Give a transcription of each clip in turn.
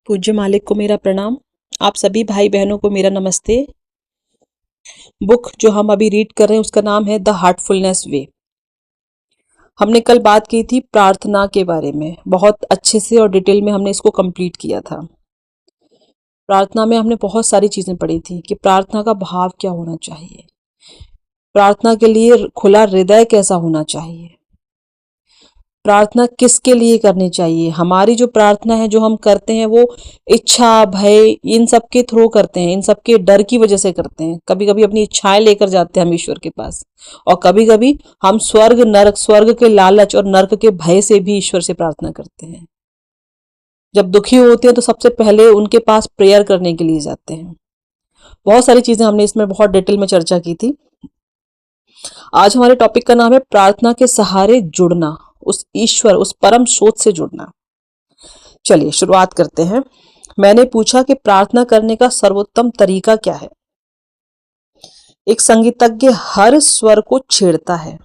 पूज्य मालिक को मेरा प्रणाम। आप सभी भाई बहनों को मेरा नमस्ते। बुक जो हम अभी रीड कर रहे हैं उसका नाम है द हार्टफुलनेस वे। हमने कल बात की थी प्रार्थना के बारे में, बहुत अच्छे से और डिटेल में हमने इसको कंप्लीट किया था। प्रार्थना में हमने बहुत सारी चीजें पढ़ी थी कि प्रार्थना का भाव क्या होना चाहिए, प्रार्थना के लिए खुला हृदय कैसा होना चाहिए, प्रार्थना किसके लिए करनी चाहिए। हमारी जो प्रार्थना है जो हम करते हैं वो इच्छा, भय, इन सब के थ्रू करते हैं, इन सब के डर की वजह से करते हैं। कभी कभी अपनी इच्छाएं लेकर जाते हैं हम ईश्वर के पास, और कभी कभी हम स्वर्ग नरक, स्वर्ग के लालच और नरक के भय से भी ईश्वर से प्रार्थना करते हैं। जब दुखी होते हैं तो सबसे पहले उनके पास प्रेयर करने के लिए जाते हैं। बहुत सारी चीजें हमने इसमें बहुत डिटेल में चर्चा की थी। आज हमारे टॉपिक का नाम है प्रार्थना के सहारे जुड़ना, उस ईश्वर, उस परम स्रोत से जुड़ना। चलिए शुरुआत करते हैं। मैंने पूछा कि प्रार्थना करने का सर्वोत्तम तरीका क्या है। एक संगीतज्ञ हर स्वर को छेड़ता है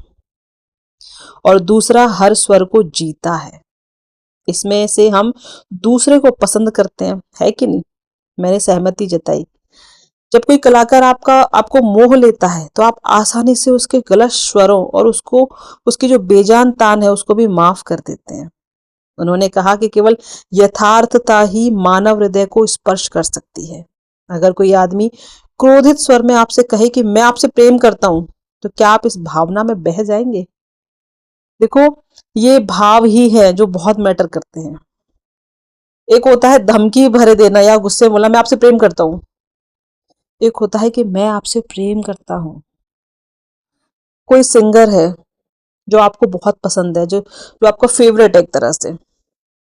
और दूसरा हर स्वर को जीता है। इसमें से हम दूसरे को पसंद करते हैं, है कि नहीं? मैंने सहमति जताई। जब कोई कलाकार आपको मोह लेता है तो आप आसानी से उसके गलत स्वरों और उसकी जो बेजान तान है उसको भी माफ कर देते हैं। उन्होंने कहा कि केवल यथार्थता ही मानव हृदय को स्पर्श कर सकती है। अगर कोई आदमी क्रोधित स्वर में आपसे कहे कि मैं आपसे प्रेम करता हूं, तो क्या आप इस भावना में बह जाएंगे? देखो, ये भाव ही है जो बहुत मैटर करते हैं। एक होता है धमकी भरे देना या गुस्से में बोला मैं आपसे प्रेम करता हूं, एक होता है कि मैं आपसे प्रेम करता हूं। कोई सिंगर है जो आपको बहुत पसंद है, जो जो आपका फेवरेट है एक तरह से,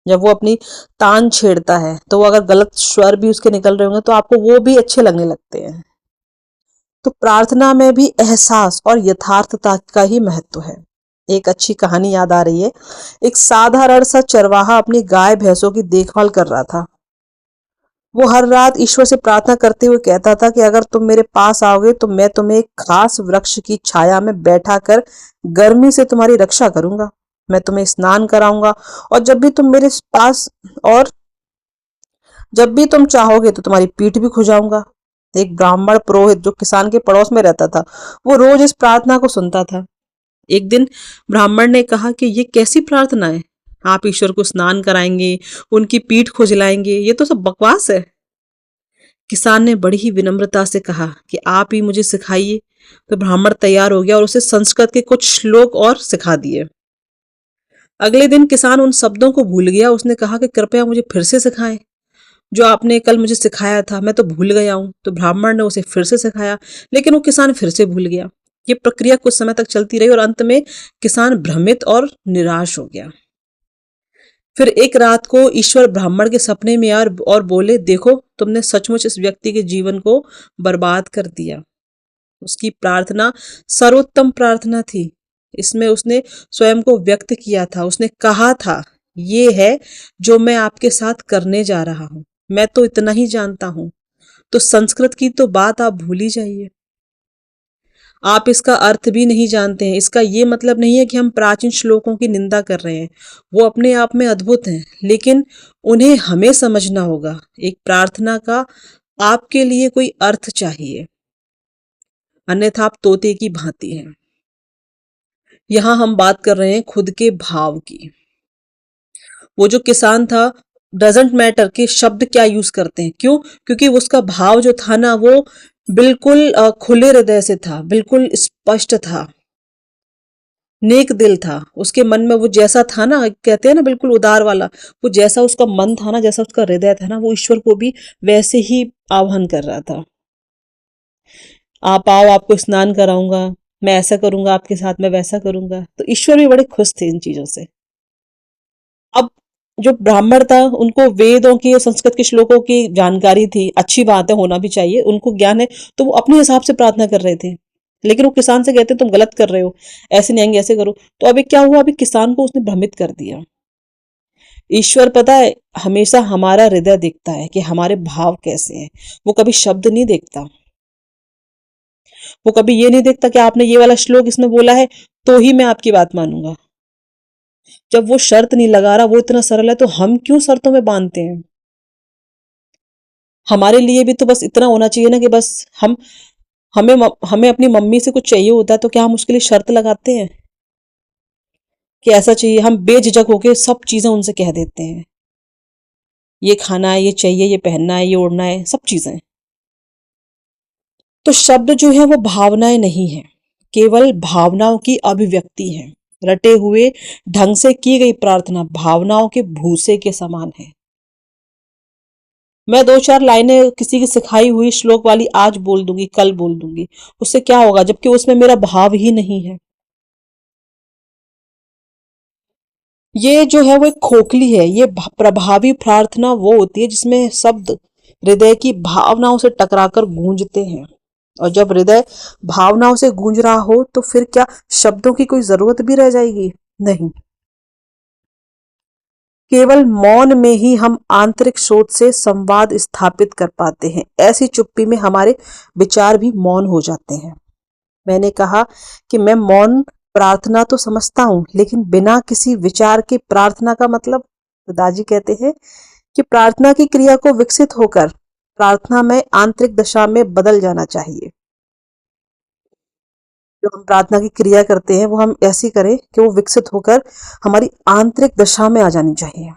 जब वो अपनी तान छेड़ता है तो वो अगर गलत स्वर भी उसके निकल रहे होंगे तो आपको वो भी अच्छे लगने लगते हैं। तो प्रार्थना में भी एहसास और यथार्थता का ही महत्व है। एक अच्छी कहानी याद आ रही है। एक साधारण सा चरवाहा अपनी गाय भैंसों की देखभाल कर रहा था। वो हर रात ईश्वर से प्रार्थना करते हुए कहता था कि अगर तुम मेरे पास आओगे तो मैं तुम्हें एक खास वृक्ष की छाया में बैठा कर गर्मी से तुम्हारी रक्षा करूंगा। मैं तुम्हें स्नान कराऊंगा, और और जब भी तुम चाहोगे तो तुम्हारी पीठ भी खुजाऊंगा। एक ब्राह्मण पुरोहित जो किसान के पड़ोस में रहता था, वो रोज इस प्रार्थना को सुनता था। एक दिन ब्राह्मण ने कहा कि ये कैसी प्रार्थना है, आप ईश्वर को स्नान कराएंगे, उनकी पीठ खुजलाएंगे, ये तो सब बकवास है। किसान ने बड़ी ही विनम्रता से कहा कि आप ही मुझे सिखाइए। तो ब्राह्मण तैयार हो गया और उसे संस्कृत के कुछ श्लोक और सिखा दिए। अगले दिन किसान उन शब्दों को भूल गया। उसने कहा कि कृपया मुझे फिर से सिखाएं, जो आपने कल मुझे सिखाया था, मैं तो भूल गया हूं। तो ब्राह्मण ने उसे फिर से सिखाया, लेकिन वो किसान फिर से भूल गया। ये प्रक्रिया कुछ समय तक चलती रही और अंत में किसान भ्रमित और निराश हो गया। फिर एक रात को ईश्वर ब्राह्मण के सपने में आए और बोले, देखो तुमने सचमुच इस व्यक्ति के जीवन को बर्बाद कर दिया। उसकी प्रार्थना सर्वोत्तम प्रार्थना थी। इसमें उसने स्वयं को व्यक्त किया था। उसने कहा था, ये है जो मैं आपके साथ करने जा रहा हूं, मैं तो इतना ही जानता हूं। तो संस्कृत की तो बात आप भूल ही जाइए, आप इसका अर्थ भी नहीं जानते हैं। इसका ये मतलब नहीं है कि हम प्राचीन श्लोकों की निंदा कर रहे हैं, वो अपने आप में अद्भुत हैं, लेकिन उन्हें हमें समझना होगा। एक प्रार्थना का आपके लिए कोई अर्थ चाहिए, अन्यथा आप तोते की भांति हैं। यहां हम बात कर रहे हैं खुद के भाव की। वो जो किसान था, डजेंट मैटर कि शब्द क्या यूज करते हैं, क्यों? क्योंकि उसका भाव जो था ना, वो बिल्कुल खुले हृदय से था, बिल्कुल स्पष्ट था, नेक दिल था। उसके मन में वो जैसा था ना, कहते हैं ना बिल्कुल उदार वाला, वो जैसा उसका मन था ना, जैसा उसका हृदय था ना, वो ईश्वर को भी वैसे ही आह्वान कर रहा था। आप आओ, आपको स्नान कराऊंगा, मैं ऐसा करूंगा आपके साथ, मैं वैसा करूंगा। तो ईश्वर भी बड़े खुश थे इन चीजों से। अब जो ब्राह्मण था, उनको वेदों की, संस्कृत के श्लोकों की जानकारी थी, अच्छी बात है, होना भी चाहिए, उनको ज्ञान है, तो वो अपने हिसाब से प्रार्थना कर रहे थे। लेकिन वो किसान से कहते तुम गलत कर रहे हो, ऐसे नहीं आएंगे, ऐसे करो। तो अभी क्या हुआ, अभी किसान को उसने भ्रमित कर दिया। ईश्वर पता है हमेशा हमारा हृदय देखता है कि हमारे भाव कैसे हैं। वो कभी शब्द नहीं देखता, वो कभी ये नहीं देखता कि आपने ये वाला श्लोक इसमें बोला है तो ही मैं आपकी बात मानूंगा। जब वो शर्त नहीं लगा रहा, वो इतना सरल है, तो हम क्यों शर्तों में बांधते हैं? हमारे लिए भी तो बस इतना होना चाहिए ना कि बस हम हमें अपनी मम्मी से कुछ चाहिए होता है तो क्या हम उसके लिए शर्त लगाते हैं कि ऐसा चाहिए? हम बेझिझक होके सब चीजें उनसे कह देते हैं, ये खाना है, ये चाहिए, ये पहनना है, ये ओढ़ना है, सब चीजें। तो शब्द जो है वो भावनाएं नहीं है, केवल भावनाओं की अभिव्यक्ति है। रटे हुए ढंग से की गई प्रार्थना भावनाओं के भूसे के समान है। मैं दो चार लाइनें किसी की सिखाई हुई श्लोक वाली आज बोल दूंगी, कल बोल दूंगी, उससे क्या होगा जबकि उसमें मेरा भाव ही नहीं है। ये जो है वो एक खोखली है। ये प्रभावी प्रार्थना वो होती है जिसमें शब्द हृदय की भावनाओं से टकराकर गूंजते हैं। और जब हृदय भावनाओं से गूंज रहा हो तो फिर क्या शब्दों की कोई जरूरत भी रह जाएगी? नहीं। केवल मौन में ही हम आंतरिक स्रोत से संवाद स्थापित कर पाते हैं। ऐसी चुप्पी में हमारे विचार भी मौन हो जाते हैं। मैंने कहा कि मैं मौन प्रार्थना तो समझता हूं, लेकिन बिना किसी विचार के प्रार्थना का मतलब, दादाजी कहते हैं कि प्रार्थना की क्रिया को विकसित होकर प्रार्थना में आंतरिक दशा में बदल जाना चाहिए। जो हम प्रार्थना की क्रिया करते हैं वो हम ऐसी करें कि वो विकसित होकर हमारी आंतरिक दशा में आ जानी चाहिए।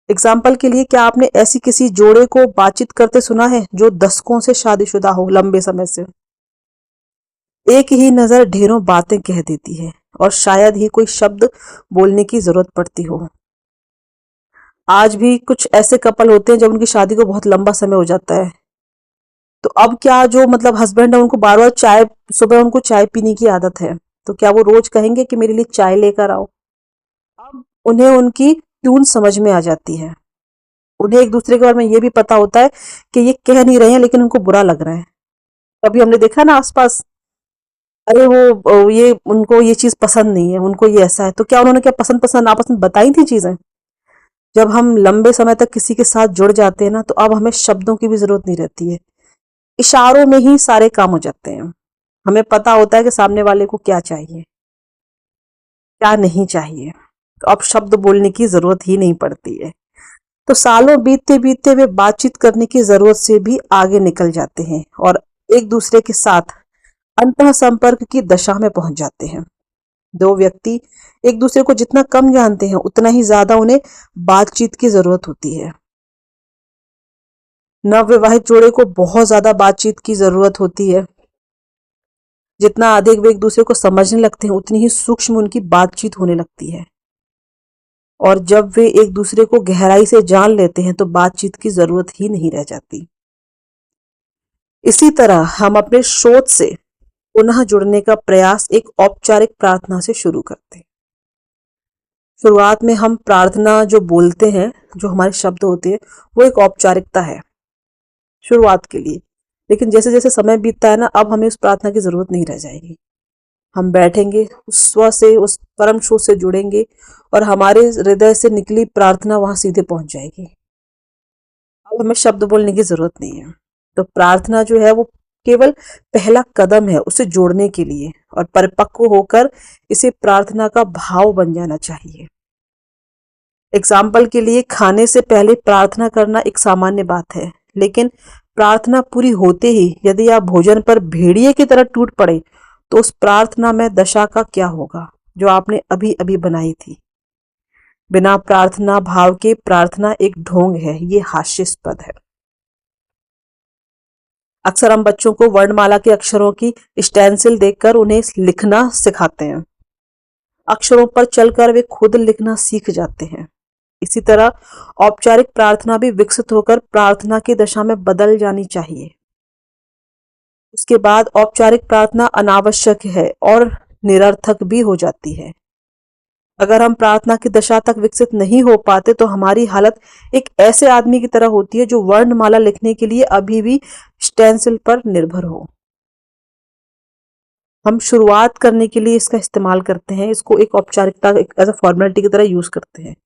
एग्जाम्पल के लिए, क्या आपने ऐसी किसी जोड़े को बातचीत करते सुना है जो दशकों से शादीशुदा हो, लंबे समय से? एक ही नजर ढेरों बातें कह देती है और शायद ही कोई शब्द बोलने की जरूरत पड़ती हो। आज भी कुछ ऐसे कपल होते हैं जब उनकी शादी को बहुत लंबा समय हो जाता है, तो अब क्या जो मतलब हस्बैंड है उनको बार बार चाय, सुबह उनको चाय पीने की आदत है, तो क्या वो रोज कहेंगे कि मेरे लिए चाय लेकर आओ? अब उन्हें उनकी ट्यून समझ में आ जाती है। उन्हें एक दूसरे के बारे में ये भी पता होता है कि ये कह नहीं रहे हैं लेकिन उनको बुरा लग रहा है। कभी हमने देखा ना आसपास, अरे वो ये उनको ये चीज पसंद नहीं है, उनको ये ऐसा है, तो क्या उन्होंने क्या पसंद पसंद आपस में बताई थी चीजें? जब हम लंबे समय तक किसी के साथ जुड़ जाते हैं ना, तो अब हमें शब्दों की भी जरूरत नहीं रहती है। इशारों में ही सारे काम हो जाते हैं। हमें पता होता है कि सामने वाले को क्या चाहिए, क्या नहीं चाहिए, तो अब शब्द बोलने की जरूरत ही नहीं पड़ती है। तो सालों बीतते बीतते वे बातचीत करने की जरूरत से भी आगे निकल जाते हैं और एक दूसरे के साथ अंतः संपर्क की दशा में पहुंच जाते हैं। दो व्यक्ति एक दूसरे को जितना कम जानते हैं उतना ही ज्यादा उन्हें बातचीत की जरूरत होती है। नवविवाहित जोड़े को बहुत ज्यादा बातचीत की जरूरत होती है। जितना अधिक वे एक दूसरे को समझने लगते हैं उतनी ही सूक्ष्म उनकी बातचीत होने लगती है। और जब वे एक दूसरे को गहराई से जान लेते हैं तो बातचीत की जरूरत ही नहीं रह जाती। इसी तरह हम अपने स्रोत से पुनः जुड़ने का प्रयास एक औपचारिक प्रार्थना से शुरू करते हैं। शुरुआत में हम प्रार्थना जो बोलते हैं, जो हमारे शब्द होते हैं, वो एक औपचारिकता है शुरुआत के लिए। लेकिन जैसे जैसे समय बीतता है ना, अब हमें उस प्रार्थना की जरूरत नहीं रह जाएगी। हम बैठेंगे, उस स्व से, उस परम स्रोत से जुड़ेंगे और हमारे हृदय से निकली प्रार्थना वहां सीधे पहुंच जाएगी। अब हमें शब्द बोलने की जरूरत नहीं है। तो प्रार्थना जो है वो केवल पहला कदम है उसे जोड़ने के लिए, और परिपक्व होकर इसे प्रार्थना का भाव बन जाना चाहिए। एग्जाम्पल के लिए, खाने से पहले प्रार्थना करना एक सामान्य बात है, लेकिन प्रार्थना पूरी होते ही यदि आप भोजन पर भेड़िए की तरह टूट पड़े तो उस प्रार्थना में दशा का क्या होगा जो आपने अभी अभी बनाई थी? बिना प्रार्थना भाव के प्रार्थना एक ढोंग है, ये हास्यास्पद है। अक्सर हम बच्चों को वर्णमाला के अक्षरों की स्टेंसिल देकर उन्हें लिखना सिखाते हैं। अक्षरों पर चलकर वे खुद लिखना सीख जाते हैं। इसी तरह औपचारिक प्रार्थना भी विकसित होकर प्रार्थना की दशा में बदल जानी चाहिए। उसके बाद औपचारिक प्रार्थना अनावश्यक है और निरर्थक भी हो जाती है। अगर हम प्रार्थना की दशा तक विकसित नहीं हो पाते तो हमारी हालत एक ऐसे आदमी की तरह होती है जो वर्णमाला लिखने के लिए अभी भी स्टेंसिल पर निर्भर हो। हम शुरुआत करने के लिए इसका इस्तेमाल करते हैं, इसको एक औपचारिकता, एक एज अ फॉर्मेलिटी की तरह यूज करते हैं।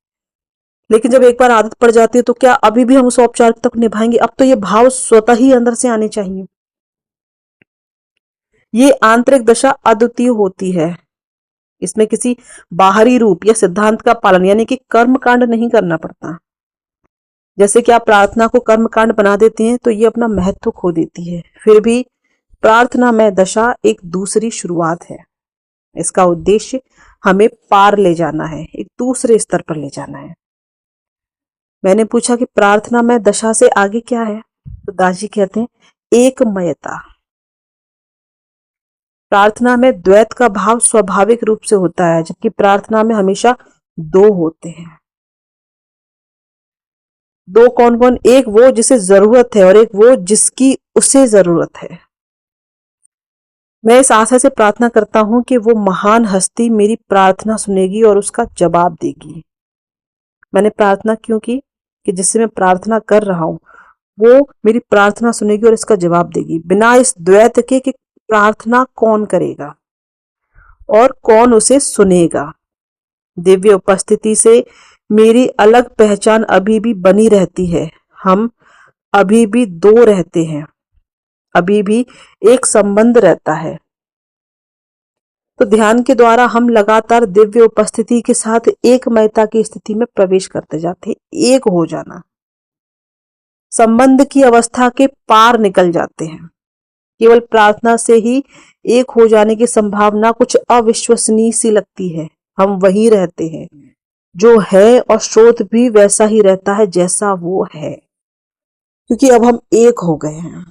लेकिन जब एक बार आदत पड़ जाती है तो क्या अभी भी हम उस औपचारिकता को निभाएंगे? अब तो ये भाव स्वतः ही अंदर से आने चाहिए। ये आंतरिक दशा अद्वितीय होती है। इसमें किसी बाहरी रूप या सिद्धांत का पालन यानी कि कर्म कांड नहीं करना पड़ता। जैसे कि आप प्रार्थना को कर्मकांड बना देते हैं तो ये अपना महत्व खो देती है। फिर भी प्रार्थना में दशा एक दूसरी शुरुआत है। इसका उद्देश्य हमें पार ले जाना है, एक दूसरे स्तर पर ले जाना है। मैंने पूछा कि प्रार्थना में दशा से आगे क्या है, तो दास जी कहते हैं एकमयता। प्रार्थना में द्वैत का भाव स्वाभाविक रूप से होता है, जबकि प्रार्थना में हमेशा दो होते हैं। दो कौन कौन? एक वो जिसे जरूरत है और एक वो जिसकी उसे जरूरत है। मैं इस आशा से प्रार्थना करता हूं कि वो महान हस्ती मेरी प्रार्थना सुनेगी और उसका जवाब देगी। मैंने प्रार्थना क्यों की? कि जिससे मैं प्रार्थना कर रहा हूं वो मेरी प्रार्थना सुनेगी और इसका जवाब देगी, बिना इस द्वैत के कि प्रार्थना कौन करेगा और कौन उसे सुनेगा। दिव्य उपस्थिति से मेरी अलग पहचान अभी भी बनी रहती है। हम अभी भी दो रहते हैं, अभी भी एक संबंध रहता है। तो ध्यान के द्वारा हम लगातार दिव्य उपस्थिति के साथ एकमयता की स्थिति में प्रवेश करते जाते हैं। एक हो जाना, संबंध की अवस्था के पार निकल जाते हैं। केवल प्रार्थना से ही एक हो जाने की संभावना कुछ अविश्वसनीय सी लगती है। हम वही रहते हैं जो है और स्रोत भी वैसा ही रहता है जैसा वो है, क्योंकि अब हम एक हो गए हैं।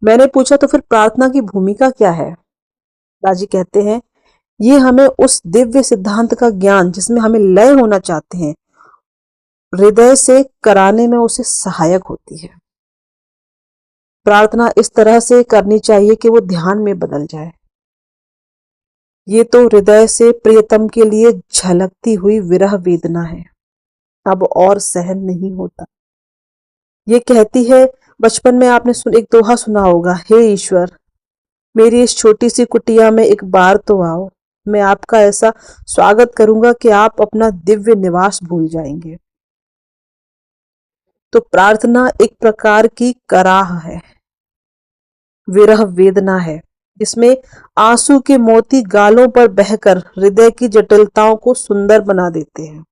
मैंने पूछा तो फिर प्रार्थना की भूमिका क्या है? दाजी कहते हैं ये हमें उस दिव्य सिद्धांत का ज्ञान जिसमें हमें लय होना चाहते हैं हृदय से कराने में उसे सहायक होती है। प्रार्थना इस तरह से करनी चाहिए कि वो ध्यान में बदल जाए। ये तो हृदय से प्रियतम के लिए झलकती हुई विरह वेदना है, अब और सहन नहीं होता। ये कहती है, बचपन में आपने एक दोहा सुना होगा, हे ईश्वर मेरी इस छोटी सी कुटिया में एक बार तो आओ, मैं आपका ऐसा स्वागत करूंगा कि आप अपना दिव्य निवास भूल जाएंगे। तो प्रार्थना एक प्रकार की कराह है, विरह वेदना है, जिसमें आंसू के मोती गालों पर बहकर हृदय की जटिलताओं को सुंदर बना देते हैं।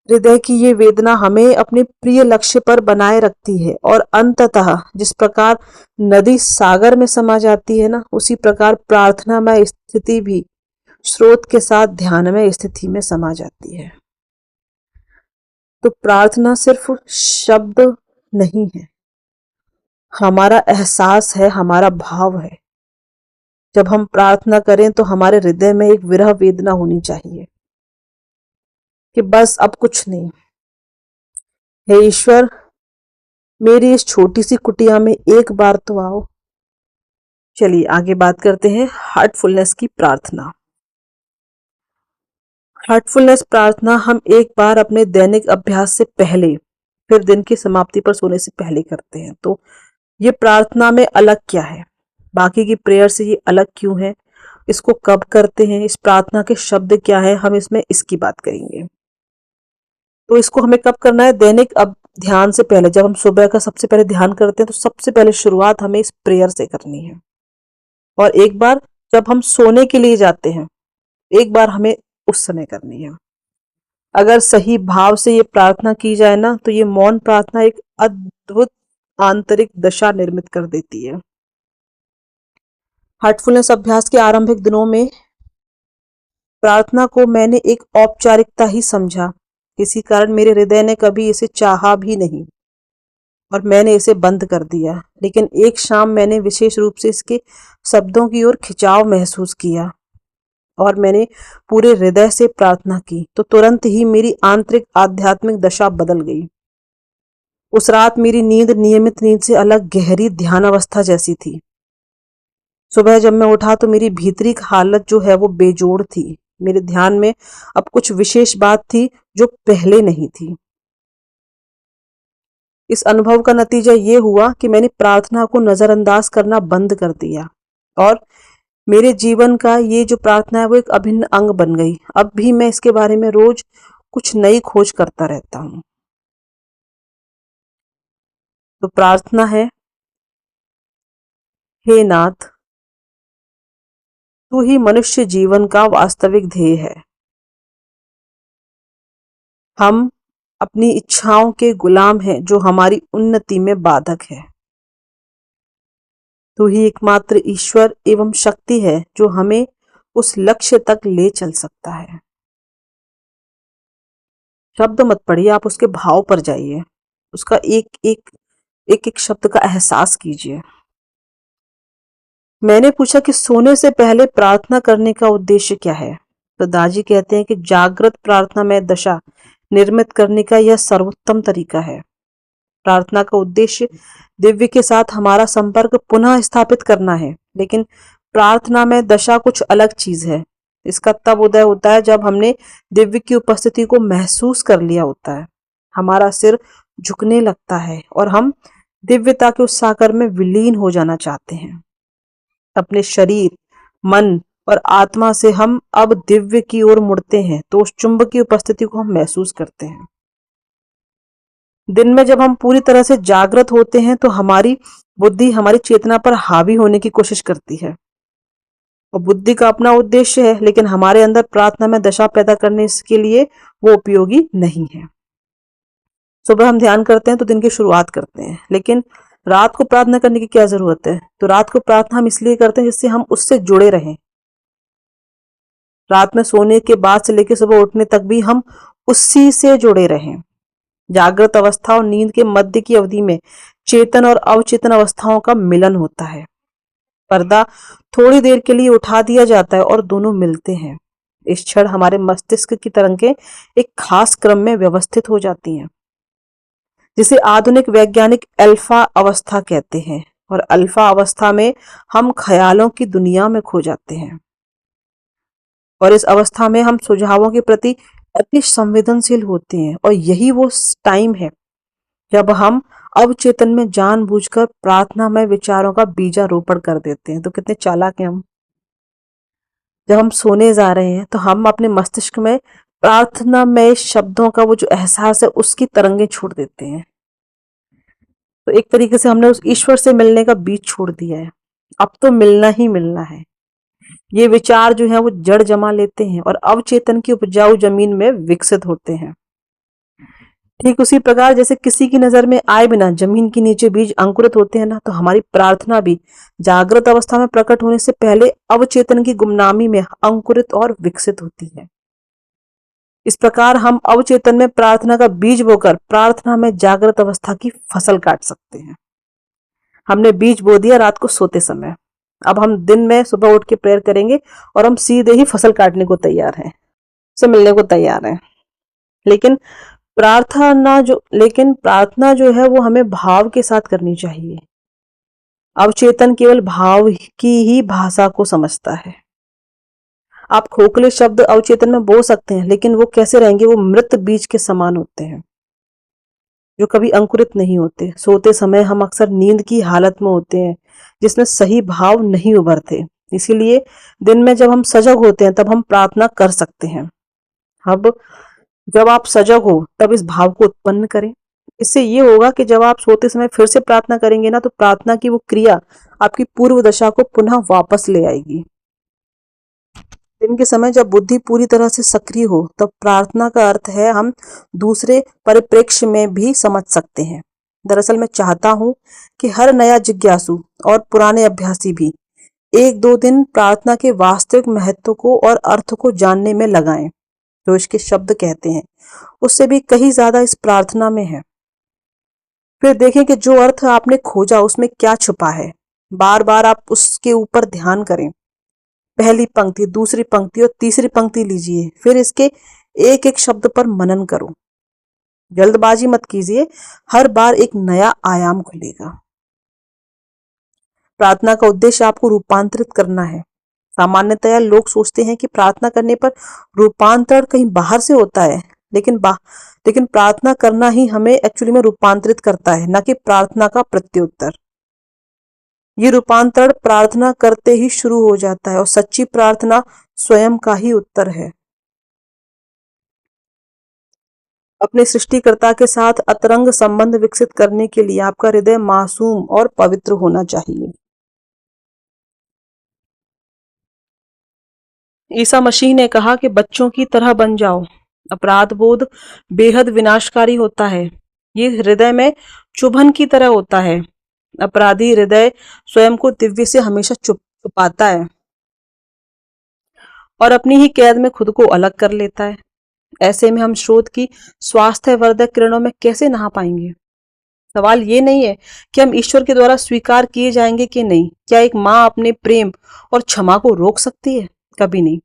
हृदय की ये वेदना हमें अपने प्रिय लक्ष्य पर बनाए रखती है और अंततः जिस प्रकार नदी सागर में समा जाती है ना, उसी प्रकार प्रार्थना में स्थिति भी स्रोत के साथ ध्यानमय स्थिति में समा जाती है। तो प्रार्थना सिर्फ शब्द नहीं है, हमारा एहसास है, हमारा भाव है। जब हम प्रार्थना करें तो हमारे हृदय में एक विरह वेदना होनी चाहिए कि बस अब कुछ नहीं। हे ईश्वर मेरी इस छोटी सी कुटिया में एक बार तो आओ। चलिए आगे बात करते हैं हार्टफुलनेस की प्रार्थना। हार्टफुलनेस प्रार्थना हम एक बार अपने दैनिक अभ्यास से पहले, फिर दिन की समाप्ति पर सोने से पहले करते हैं। तो ये प्रार्थना में अलग क्या है, बाकी की प्रेयर से ये अलग क्यों है, इसको कब करते हैं, इस प्रार्थना के शब्द क्या है, हम इसमें इसकी बात करेंगे। तो इसको हमें कब करना है? दैनिक अब ध्यान से पहले, जब हम सुबह का सबसे पहले ध्यान करते हैं तो सबसे पहले शुरुआत हमें इस प्रेयर से करनी है। और एक बार जब हम सोने के लिए जाते हैं, एक बार हमें उस समय करनी है। अगर सही भाव से ये प्रार्थना की जाए ना, तो ये मौन प्रार्थना एक अद्भुत आंतरिक दशा निर्मित कर देती है। हार्टफुलनेस अभ्यास के आरंभिक दिनों में प्रार्थना को मैंने एक औपचारिकता ही समझा। किसी कारण मेरे हृदय ने कभी इसे चाहा भी नहीं और मैंने इसे बंद कर दिया। लेकिन एक शाम मैंने विशेष रूप से इसके शब्दों की ओर खिंचाव महसूस किया और मैंने पूरे हृदय से प्रार्थना की, तो तुरंत ही मेरी आंतरिक आध्यात्मिक दशा बदल गई। उस रात मेरी नींद नियमित नींद से अलग गहरी ध्यान अवस्था जैसी थी। सुबह जब मैं उठा तो मेरी भीतरी हालत जो है वो बेजोड़ थी। मेरे ध्यान में अब कुछ विशेष बात थी जो पहले नहीं थी। इस अनुभव का नतीजा ये हुआ कि मैंने प्रार्थना को नजरअंदाज करना बंद कर दिया और मेरे जीवन का ये जो प्रार्थना है वो एक अभिन्न अंग बन गई। अब भी मैं इसके बारे में रोज कुछ नई खोज करता रहता हूँ। तो प्रार्थना है, हे नाथ तू ही मनुष्य जीवन का वास्तविक ध्येय है। हम अपनी इच्छाओं के गुलाम हैं जो हमारी उन्नति में बाधक है। तू ही एकमात्र ईश्वर एवं शक्ति है जो हमें उस लक्ष्य तक ले चल सकता है। शब्द मत पढ़िए, आप उसके भाव पर जाइए, उसका एक शब्द का एहसास कीजिए। मैंने पूछा कि सोने से पहले प्रार्थना करने का उद्देश्य क्या है? तो दाजी कहते हैं कि जागृत प्रार्थना में दशा निर्मित करने का यह सर्वोत्तम तरीका है। प्रार्थना का उद्देश्य दिव्य के साथ हमारा संपर्क पुनः स्थापित करना है, लेकिन प्रार्थना में दशा कुछ अलग चीज है। इसका तब उदय होता है जब हमने दिव्य की उपस्थिति को महसूस कर लिया होता है। हमारा सिर झुकने लगता है और हम दिव्यता के उस सागर में विलीन हो जाना चाहते हैं। अपने शरीर, मन और आत्मा से हम अब दिव्य की ओर मुड़ते हैं तो उस चुंबकीय उपस्थिति को हम महसूस करते हैं। दिन में जब हम पूरी तरह से जागृत होते हैं तो हमारी बुद्धि हमारी चेतना पर हावी होने की कोशिश करती है और बुद्धि का अपना उद्देश्य है, लेकिन हमारे अंदर प्रार्थना में दशा पैदा करने के लिए वो उपयोगी नहीं है। सुबह हम ध्यान करते हैं तो दिन की शुरुआत करते हैं, लेकिन रात को प्रार्थना करने की क्या जरूरत है? तो रात को प्रार्थना हम इसलिए करते हैं जिससे हम उससे जुड़े रहें। रात में सोने के बाद से लेकर सुबह उठने तक भी हम उसी से जुड़े रहें। जागृत अवस्था और नींद के मध्य की अवधि में चेतन और अवचेतन अवस्थाओं का मिलन होता है। पर्दा थोड़ी देर के लिए उठा दिया जाता है और दोनों मिलते हैं। इस क्षण हमारे मस्तिष्क की तरंगें एक खास क्रम में व्यवस्थित हो जाती हैं, जिसे आधुनिक वैज्ञानिक अल्फा अवस्था कहते हैं। और अल्फा अवस्था में हम ख्यालों की दुनिया में खो जाते हैं और इस अवस्था में हम सुझावों के प्रति अति संवेदनशील होते हैं। और यही वो टाइम है जब हम अवचेतन में जानबूझकर प्रार्थना में विचारों का बीजारोपण कर देते हैं। तो कितने चालाक हैं हम। जब हम सोने जा रहे हैं तो हम अपने मस्तिष्क में प्रार्थना में शब्दों का वो जो एहसास है उसकी तरंगें छोड़ देते हैं। तो एक तरीके से हमने उस ईश्वर से मिलने का बीज छोड़ दिया है। अब तो मिलना ही मिलना है। ये विचार जो है वो जड़ जमा लेते हैं और अवचेतन की उपजाऊ जमीन में विकसित होते हैं। ठीक उसी प्रकार जैसे किसी की नजर में आए बिना जमीन के नीचे बीज अंकुरित होते हैं ना, तो हमारी प्रार्थना भी जागृत अवस्था में प्रकट होने से पहले अवचेतन की गुमनामी में अंकुरित और विकसित होती है। इस प्रकार हम अवचेतन में प्रार्थना का बीज बोकर प्रार्थना में जागृत अवस्था की फसल काट सकते हैं। हमने बीज बो दिया रात को सोते समय, अब हम दिन में सुबह उठ के प्रेयर करेंगे और हम सीधे ही फसल काटने को तैयार हैं, से मिलने को तैयार हैं। लेकिन प्रार्थना जो है वो हमें भाव के साथ करनी चाहिए। अवचेतन केवल भाव की ही भाषा को समझता है। आप खोखले शब्द अवचेतन में बोल सकते हैं, लेकिन वो कैसे रहेंगे? वो मृत बीज के समान होते हैं जो कभी अंकुरित नहीं होते। सोते समय हम अक्सर नींद की हालत में होते हैं जिसमें सही भाव नहीं उभरते। इसीलिए दिन में जब हम सजग होते हैं तब हम प्रार्थना कर सकते हैं। अब जब आप सजग हो तब इस भाव को उत्पन्न करें। इससे ये होगा कि जब आप सोते समय फिर से प्रार्थना करेंगे ना, तो प्रार्थना की वो क्रिया आपकी पूर्व दशा को पुनः वापस ले आएगी। दिन के समय जब बुद्धि पूरी तरह से सक्रिय हो तब प्रार्थना का अर्थ है हम दूसरे परिप्रेक्ष्य में भी समझ सकते हैं। दरअसल मैं चाहता हूं कि हर नया जिज्ञासु और पुराने अभ्यासी भी 1-2 दिन प्रार्थना के वास्तविक महत्व को और अर्थ को जानने में लगाएं। जो इसके शब्द कहते हैं उससे भी कहीं ज्यादा इस प्रार्थना में है। फिर देखें कि जो अर्थ आपने खोजा उसमें क्या छुपा है। बार बार आप उसके ऊपर ध्यान करें। पहली पंक्ति, दूसरी पंक्ति और तीसरी पंक्ति लीजिए, फिर इसके एक एक शब्द पर मनन करो। जल्दबाजी मत कीजिए, हर बार एक नया आयाम खुलेगा। प्रार्थना का उद्देश्य आपको रूपांतरित करना है। सामान्यतया लोग सोचते हैं कि प्रार्थना करने पर रूपांतरण कहीं बाहर से होता है, लेकिन प्रार्थना करना ही हमें एक्चुअली में रूपांतरित करता है, न कि प्रार्थना का प्रत्युत्तर। ये रूपांतरण प्रार्थना करते ही शुरू हो जाता है और सच्ची प्रार्थना स्वयं का ही उत्तर है। अपने सृष्टिकर्ता के साथ अतरंग संबंध विकसित करने के लिए आपका हृदय मासूम और पवित्र होना चाहिए। ईसा मसीह ने कहा कि बच्चों की तरह बन जाओ अपराध बोध बेहद विनाशकारी होता है। ये हृदय में चुभन की तरह होता है। अपराधी हृदय स्वयं को दिव्य से हमेशा छुपाता है और अपनी ही कैद में खुद को अलग कर लेता है। ऐसे में हम स्रोत की स्वास्थ्यवर्धक किरणों में कैसे नहा पाएंगे? सवाल ये नहीं है कि हम ईश्वर के द्वारा स्वीकार किए जाएंगे कि नहीं। क्या एक माँ अपने प्रेम और क्षमा को रोक सकती है? कभी नहीं।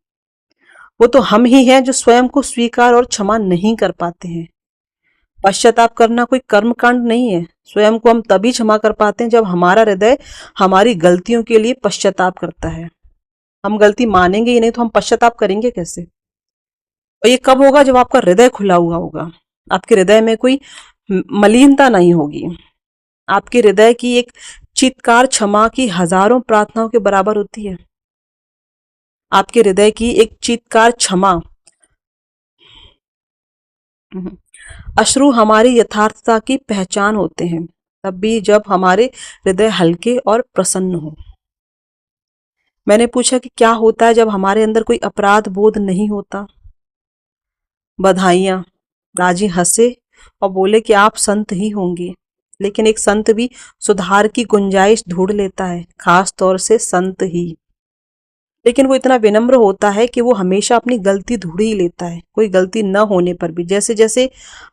वो तो हम ही हैं जो स्वयं को स्वीकार और क्षमा नहीं कर पाते हैं। पश्चाताप करना कोई कर्म कांड नहीं है। स्वयं को हम तभी क्षमा कर पाते हैं जब हमारा हृदय हमारी गलतियों के लिए पश्चाताप करता है। हम गलती मानेंगे ही नहीं तो हम पश्चाताप करेंगे कैसे? और ये कब होगा? जब आपका हृदय खुला हुआ होगा, आपके हृदय में कोई मलिनता नहीं होगी। आपके हृदय की एक चीत्कार क्षमा की हजारों प्रार्थनाओं के बराबर होती है। आपके हृदय की एक चीत्कार क्षमा। अश्रु हमारी यथार्थता की पहचान होते हैं, तब भी जब हमारे हृदय हल्के और प्रसन्न हो। मैंने पूछा कि क्या होता है जब हमारे अंदर कोई अपराध बोध नहीं होता? बधाइयां। राजी हंसे और बोले कि आप संत ही होंगे। लेकिन एक संत भी सुधार की गुंजाइश ढूंढ लेता है, खास तौर से संत ही। लेकिन वो इतना विनम्र होता है कि वो हमेशा अपनी गलती ढूंढ ही लेता है, कोई गलती न होने पर भी। जैसे जैसे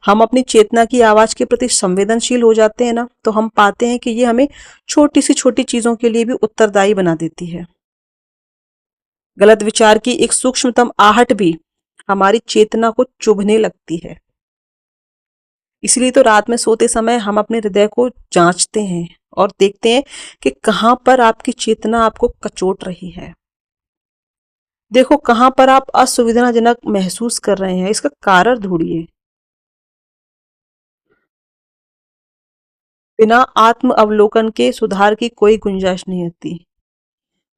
हम अपनी चेतना की आवाज के प्रति संवेदनशील हो जाते हैं ना, तो हम पाते हैं कि ये हमें छोटी सी छोटी चीजों के लिए भी उत्तरदायी बना देती है। गलत विचार की एक सूक्ष्मतम आहट भी हमारी चेतना को चुभने लगती है। इसलिए तो रात में सोते समय हम अपने हृदय को जांचते हैं और देखते हैं कि कहाँ पर आपकी चेतना आपको कचोट रही है। देखो कहाँ पर आप असुविधाजनक महसूस कर रहे हैं, इसका कारण ढूंढिए। बिना आत्म अवलोकन के सुधार की कोई गुंजाइश नहीं होती।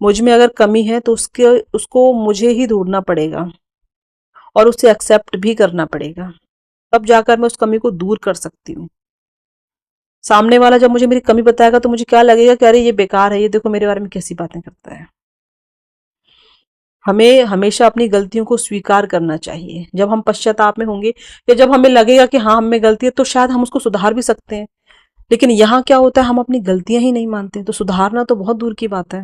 मुझ में अगर कमी है तो उसको मुझे ही ढूंढना पड़ेगा और उसे एक्सेप्ट भी करना पड़ेगा, तब जाकर मैं उस कमी को दूर कर सकती हूँ। सामने वाला जब मुझे मेरी कमी बताएगा तो मुझे क्या लगेगा कि अरे ये बेकार है, ये देखो मेरे बारे में कैसी बातें करता है। हमें हमेशा अपनी गलतियों को स्वीकार करना चाहिए। जब हम पश्चाताप में होंगे या जब हमें लगेगा कि हाँ हम में गलती है, तो शायद हम उसको सुधार भी सकते हैं। लेकिन यहाँ क्या होता है, हम अपनी गलतियां ही नहीं मानते, तो सुधारना तो बहुत दूर की बात है।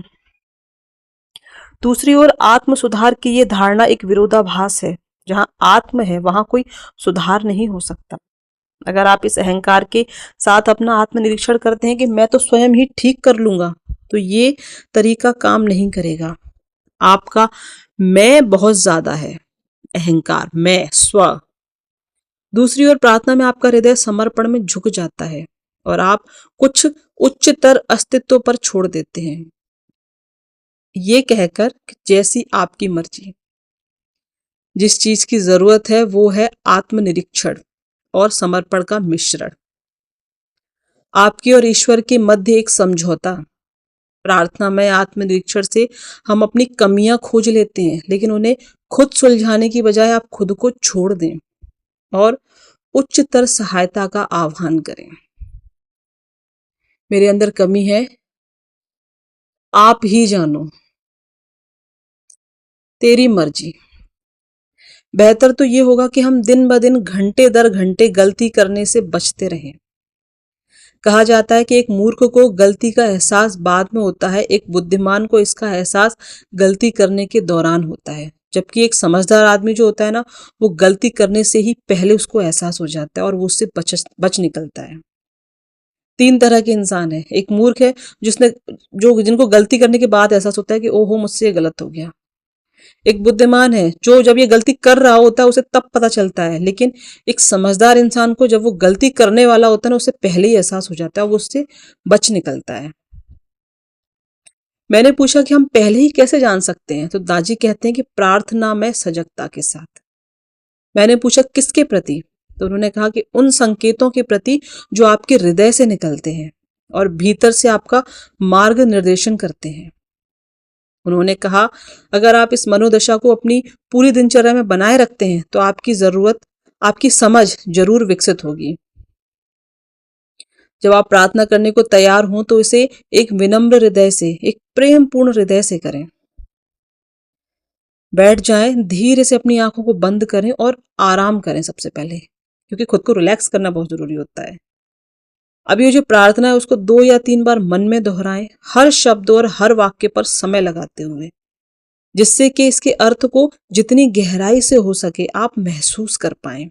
दूसरी ओर आत्म सुधार की ये धारणा एक विरोधाभास है। जहां आत्म है वहां कोई सुधार नहीं हो सकता। अगर आप इस अहंकार के साथ अपना आत्मनिरीक्षण करते हैं कि मैं तो स्वयं ही ठीक कर लूंगा, तो ये तरीका काम नहीं करेगा। आपका मैं बहुत ज्यादा है, अहंकार, मैं, स्व। दूसरी ओर प्रार्थना में आपका हृदय समर्पण में झुक जाता है और आप कुछ उच्चतर अस्तित्व पर छोड़ देते हैं, ये कहकर कि जैसी आपकी मर्जी। जिस चीज की जरूरत है वो है आत्मनिरीक्षण और समर्पण का मिश्रण। आपकी और ईश्वर के मध्य एक समझौता। प्रार्थना में आत्मनिरीक्षण से हम अपनी कमियां खोज लेते हैं, लेकिन उन्हें खुद सुलझाने की बजाय आप खुद को छोड़ दें और उच्चतर सहायता का आह्वान करें। मेरे अंदर कमी है, आप ही जानो, तेरी मर्जी। बेहतर तो ये होगा कि हम दिन ब दिन घंटे दर घंटे गलती करने से बचते रहें। कहा जाता है कि एक मूर्ख को गलती का एहसास बाद में होता है, एक बुद्धिमान को इसका एहसास गलती करने के दौरान होता है। जबकि एक समझदार आदमी जो होता है ना, वो गलती करने से ही पहले उसको एहसास हो जाता है और वो उससे बच निकलता है। तीन तरह के इंसान है। एक मूर्ख है जिनको गलती करने के बाद एहसास होता है कि ओहो मुझसे ये गलत हो गया। एक बुद्धिमान है जो जब ये गलती कर रहा होता है उसे तब पता चलता है, लेकिन एक समझदार इंसान को जब वो गलती करने वाला होता है ना, उसे पहले ही एहसास हो जाता है, वो उससे बच निकलता है। मैंने पूछा कि हम पहले ही कैसे जान सकते हैं, तो दाजी कहते हैं कि प्रार्थना में सजगता के साथ। मैंने पूछा किसके प्रति, तो उन्होंने कहा कि उन संकेतों के प्रति जो आपके हृदय से निकलते हैं और भीतर से आपका मार्ग निर्देशन करते हैं। उन्होंने कहा अगर आप इस मनोदशा को अपनी पूरी दिनचर्या में बनाए रखते हैं तो आपकी समझ जरूर विकसित होगी। जब आप प्रार्थना करने को तैयार हों तो इसे एक विनम्र हृदय से, एक प्रेम पूर्ण हृदय से करें। बैठ जाएं, धीरे से अपनी आंखों को बंद करें और आराम करें सबसे पहले, क्योंकि खुद को रिलैक्स करना बहुत जरूरी होता है। अब ये जो प्रार्थना है उसको 2 या 3 बार मन में दोहराएं, हर शब्द और हर वाक्य पर समय लगाते हुए, जिससे कि इसके अर्थ को जितनी गहराई से हो सके आप महसूस कर पाएं।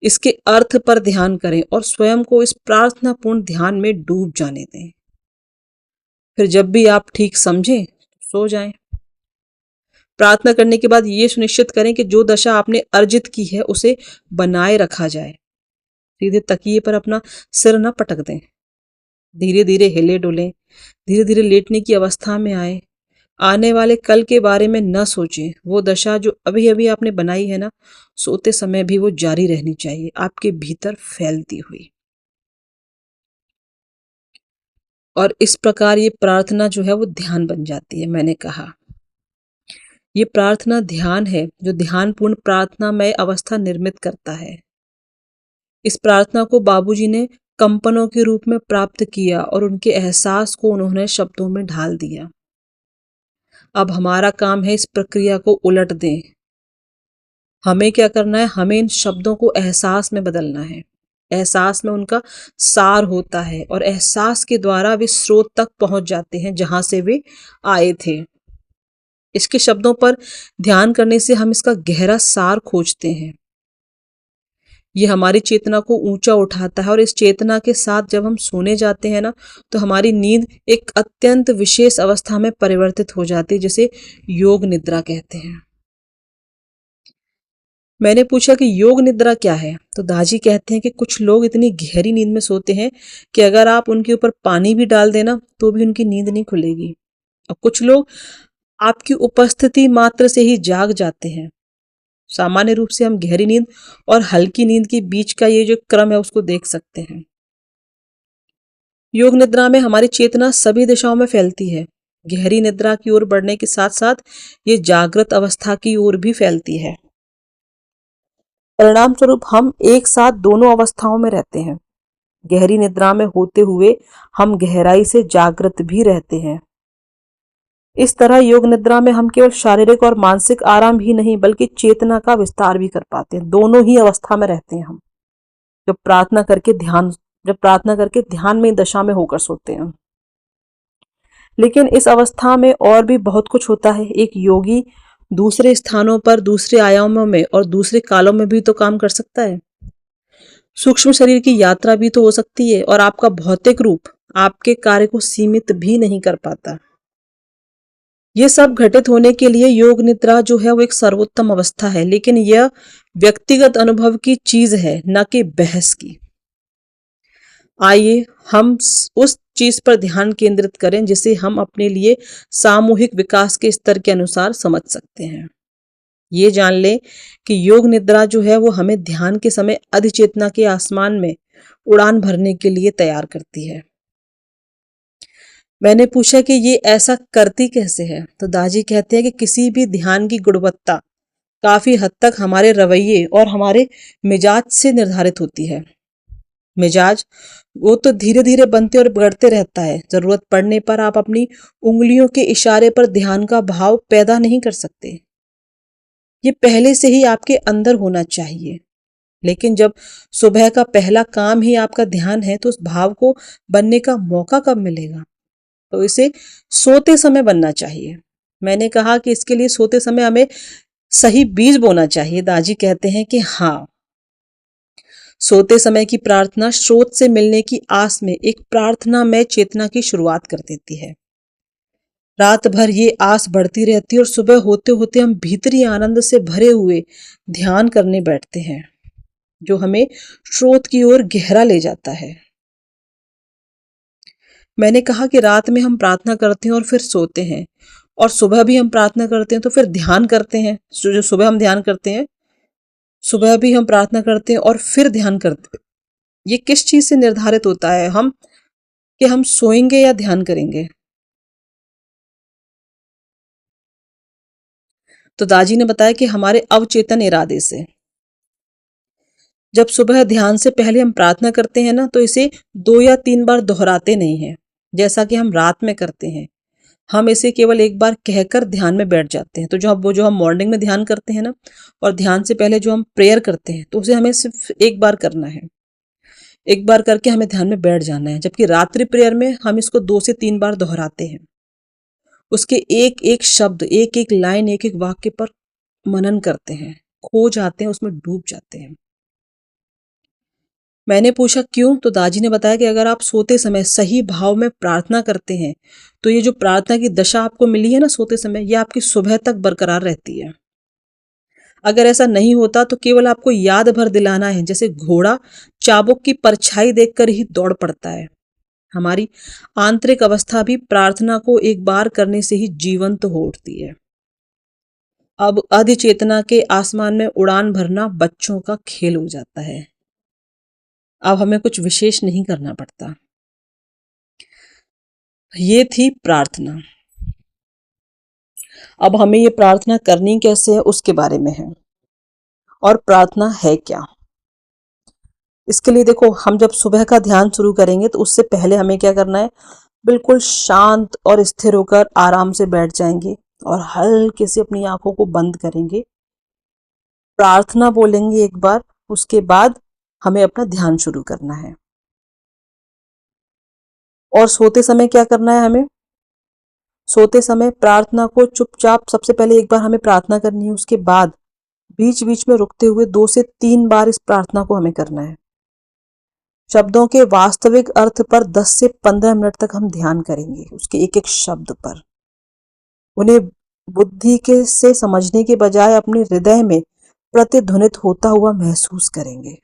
इसके अर्थ पर ध्यान करें और स्वयं को इस प्रार्थनापूर्ण ध्यान में डूब जाने दें। फिर जब भी आप ठीक समझें सो जाएं। प्रार्थना करने के बाद ये सुनिश्चित करें कि जो दशा आपने अर्जित की है उसे बनाए रखा जाए। सीधे तकिए पर अपना सिर न पटक दें, धीरे धीरे हिले डुलें, धीरे धीरे लेटने की अवस्था में आए। आने वाले कल के बारे में न सोचें, वो दशा जो अभी अभी आपने बनाई है ना, सोते समय भी वो जारी रहनी चाहिए, आपके भीतर फैलती हुई। और इस प्रकार ये प्रार्थना जो है वो ध्यान बन जाती है। मैंने कहा ये प्रार्थना ध्यान है जो ध्यानपूर्ण प्रार्थनामय अवस्था निर्मित करता है। इस प्रार्थना को बाबूजी ने कंपनों के रूप में प्राप्त किया और उनके एहसास को उन्होंने शब्दों में ढाल दिया। अब हमारा काम है इस प्रक्रिया को उलट दें। हमें क्या करना है, हमें इन शब्दों को एहसास में बदलना है। एहसास में उनका सार होता है और एहसास के द्वारा वे स्रोत तक पहुंच जाते हैं जहां से वे आए थे। इसके शब्दों पर ध्यान करने से हम इसका गहरा सार खोजते हैं। ये हमारी चेतना को ऊंचा उठाता है और इस चेतना के साथ जब हम सोने जाते हैं ना, तो हमारी नींद एक अत्यंत विशेष अवस्था में परिवर्तित हो जाती है, जिसे योग निद्रा कहते हैं। मैंने पूछा कि योग निद्रा क्या है, तो दाजी कहते हैं कि कुछ लोग इतनी गहरी नींद में सोते हैं कि अगर आप उनके ऊपर पानी भी डाल देना तो भी उनकी नींद नहीं खुलेगी। और कुछ लोग आपकी उपस्थिति मात्र से ही जाग जाते हैं। सामान्य रूप से हम गहरी नींद और हल्की नींद के बीच का ये जो क्रम है उसको देख सकते हैं। योग निद्रा में हमारी चेतना सभी दिशाओं में फैलती है। गहरी निद्रा की ओर बढ़ने के साथ साथ ये जागृत अवस्था की ओर भी फैलती है। परिणाम स्वरूप हम एक साथ दोनों अवस्थाओं में रहते हैं। गहरी निद्रा में होते हुए हम गहराई से जागृत भी रहते हैं। इस तरह योग निद्रा में हम केवल शारीरिक और मानसिक आराम ही नहीं बल्कि चेतना का विस्तार भी कर पाते हैं। दोनों ही अवस्था में रहते हैं हम जब प्रार्थना करके ध्यान में दशा में होकर सोते हैं। लेकिन इस अवस्था में और भी बहुत कुछ होता है। एक योगी दूसरे स्थानों पर, दूसरे आयामों में और दूसरे कालों में भी तो काम कर सकता है। सूक्ष्म शरीर की यात्रा भी तो हो सकती है और आपका भौतिक रूप आपके कार्य को सीमित भी नहीं कर पाता। ये सब घटित होने के लिए योग निद्रा जो है वो एक सर्वोत्तम अवस्था है, लेकिन यह व्यक्तिगत अनुभव की चीज है, न कि बहस की। आइए हम उस चीज पर ध्यान केंद्रित करें जिसे हम अपने लिए सामूहिक विकास के स्तर के अनुसार समझ सकते हैं। ये जान लें कि योग निद्रा जो है वो हमें ध्यान के समय अधिचेतना के आसमान में उड़ान भरने के लिए तैयार करती है। मैंने पूछा कि ये ऐसा करती कैसे है, तो दाजी कहते हैं कि किसी भी ध्यान की गुणवत्ता काफी हद तक हमारे रवैये और हमारे मिजाज से निर्धारित होती है। मिजाज वो तो धीरे धीरे बनते और बिगड़ते रहता है। जरूरत पड़ने पर आप अपनी उंगलियों के इशारे पर ध्यान का भाव पैदा नहीं कर सकते। ये पहले से ही आपके अंदर होना चाहिए। लेकिन जब सुबह का पहला काम ही आपका ध्यान है तो उस भाव को बनने का मौका कब मिलेगा? तो इसे सोते समय बनना चाहिए। मैंने कहा कि इसके लिए सोते समय हमें सही बीज बोना चाहिए। दाजी कहते हैं कि हाँ, सोते समय की प्रार्थना स्रोत से मिलने की आस में एक प्रार्थना में चेतना की शुरुआत कर देती है। रात भर ये आस बढ़ती रहती है और सुबह होते होते हम भीतरी आनंद से भरे हुए ध्यान करने बैठते हैं, जो हमें स्रोत की ओर गहरा ले जाता है। मैंने कहा कि रात में हम प्रार्थना करते हैं और फिर सोते हैं, और सुबह भी हम प्रार्थना करते हैं तो फिर ध्यान करते हैं। जो सुबह हम ध्यान करते हैं, सुबह भी हम प्रार्थना करते हैं और फिर ध्यान करते हैं। ये किस चीज से निर्धारित होता है हम कि हम सोएंगे या ध्यान करेंगे? तो दाजी ने बताया कि हमारे अवचेतन इरादे से। जब सुबह ध्यान से पहले हम प्रार्थना करते हैं ना, तो इसे 2 या 3 बार दोहराते नहीं हैं जैसा कि हम रात में करते हैं। हम इसे केवल एक बार कहकर ध्यान में बैठ जाते हैं। तो जो हम मॉर्निंग में ध्यान करते हैं ना, और ध्यान से पहले जो हम प्रेयर करते हैं, तो उसे हमें सिर्फ एक बार करना है, एक बार करके हमें ध्यान में बैठ जाना है। जबकि रात्रि प्रेयर में हम इसको 2 से 3 बार दोहराते हैं, उसके एक एक शब्द, एक एक लाइन, एक एक वाक्य पर मनन करते हैं, खो जाते हैं, उसमें डूब जाते हैं। मैंने पूछा क्यों, तो दाजी ने बताया कि अगर आप सोते समय सही भाव में प्रार्थना करते हैं, तो ये जो प्रार्थना की दशा आपको मिली है ना सोते समय, ये आपकी सुबह तक बरकरार रहती है। अगर ऐसा नहीं होता तो केवल आपको याद भर दिलाना है, जैसे घोड़ा चाबुक की परछाई देखकर ही दौड़ पड़ता है। हमारी आंतरिक अवस्था भी प्रार्थना को एक बार करने से ही जीवंत हो उठती है। अब अधिचेतना के आसमान में उड़ान भरना बच्चों का खेल हो जाता है। अब हमें कुछ विशेष नहीं करना पड़ता। ये थी प्रार्थना। अब हमें ये प्रार्थना करनी कैसे है उसके बारे में है, और प्रार्थना है क्या। इसके लिए देखो, हम जब सुबह का ध्यान शुरू करेंगे तो उससे पहले हमें क्या करना है, बिल्कुल शांत और स्थिर होकर आराम से बैठ जाएंगे और हल्के से अपनी आंखों को बंद करेंगे, प्रार्थना बोलेंगे एक बार, उसके बाद हमें अपना ध्यान शुरू करना है। और सोते समय क्या करना है हमें, सोते समय प्रार्थना को चुपचाप, सबसे पहले एक बार हमें प्रार्थना करनी है, उसके बाद बीच बीच में रुकते हुए 2 से 3 बार इस प्रार्थना को हमें करना है। शब्दों के वास्तविक अर्थ पर 10 से 15 मिनट तक हम ध्यान करेंगे, उसके एक एक शब्द पर। उन्हें बुद्धि के से समझने के बजाय अपने हृदय में प्रतिध्वनित होता हुआ महसूस करेंगे।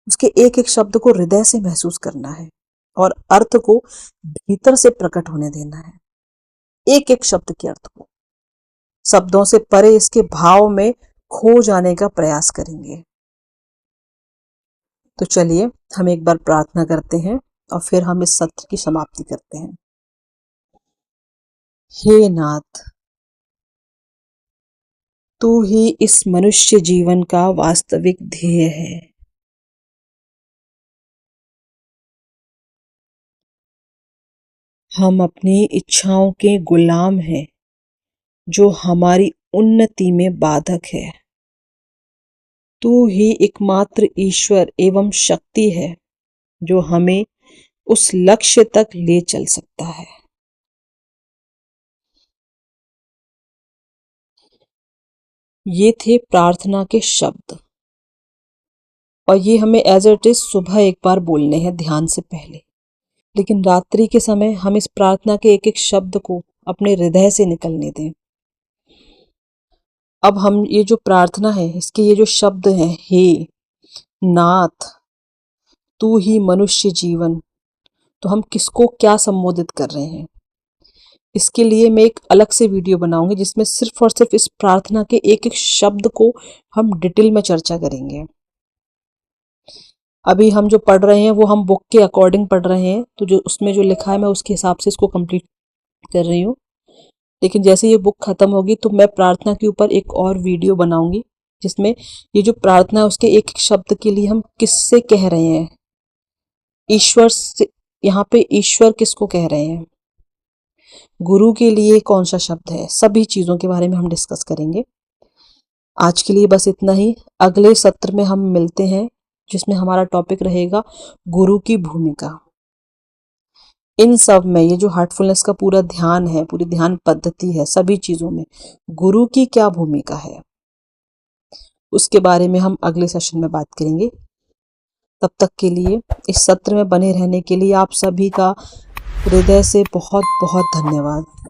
उसके एक एक शब्द को हृदय से महसूस करना है और अर्थ को भीतर से प्रकट होने देना है, एक एक शब्द के अर्थ को। शब्दों से परे इसके भाव में खो जाने का प्रयास करेंगे। तो चलिए हम एक बार प्रार्थना करते हैं और फिर हम इस सत्र की समाप्ति करते हैं। हे नाथ, तू ही इस मनुष्य जीवन का वास्तविक ध्येय है। हम अपनी इच्छाओं के गुलाम हैं, जो हमारी उन्नति में बाधक है। तू ही एकमात्र ईश्वर एवं शक्ति है, जो हमें उस लक्ष्य तक ले चल सकता है। ये थे प्रार्थना के शब्द, और ये हमें एज इट इज सुबह एक बार बोलने हैं ध्यान से पहले। लेकिन रात्रि के समय हम इस प्रार्थना के एक एक शब्द को अपने हृदय से निकलने दें। अब हम ये जो प्रार्थना है, इसके ये जो शब्द हैं, हे नाथ, तू ही मनुष्य जीवन, तो हम किसको क्या संबोधित कर रहे हैं, इसके लिए मैं एक अलग से वीडियो बनाऊंगी जिसमें सिर्फ और सिर्फ इस प्रार्थना के एक एक शब्द को हम डिटेल में चर्चा करेंगे। अभी हम जो पढ़ रहे हैं वो हम बुक के अकॉर्डिंग पढ़ रहे हैं, तो जो उसमें जो लिखा है मैं उसके हिसाब से इसको कंप्लीट कर रही हूँ। लेकिन जैसे ये बुक खत्म होगी तो मैं प्रार्थना के ऊपर एक और वीडियो बनाऊंगी, जिसमें ये जो प्रार्थना है उसके एक एक शब्द के लिए हम किससे कह रहे हैं, ईश्वर से, यहाँ पे ईश्वर किसको कह रहे हैं, गुरु के लिए कौन सा शब्द है, सभी चीजों के बारे में हम डिस्कस करेंगे। आज के लिए बस इतना ही। अगले सत्र में हम मिलते हैं, जिसमें हमारा टॉपिक रहेगा गुरु की भूमिका। इन सब में ये जो हार्टफुलनेस का पूरा ध्यान है, पूरी ध्यान पद्धति है, सभी चीजों में गुरु की क्या भूमिका है, उसके बारे में हम अगले सेशन में बात करेंगे। तब तक के लिए इस सत्र में बने रहने के लिए आप सभी का हृदय से बहुत बहुत धन्यवाद।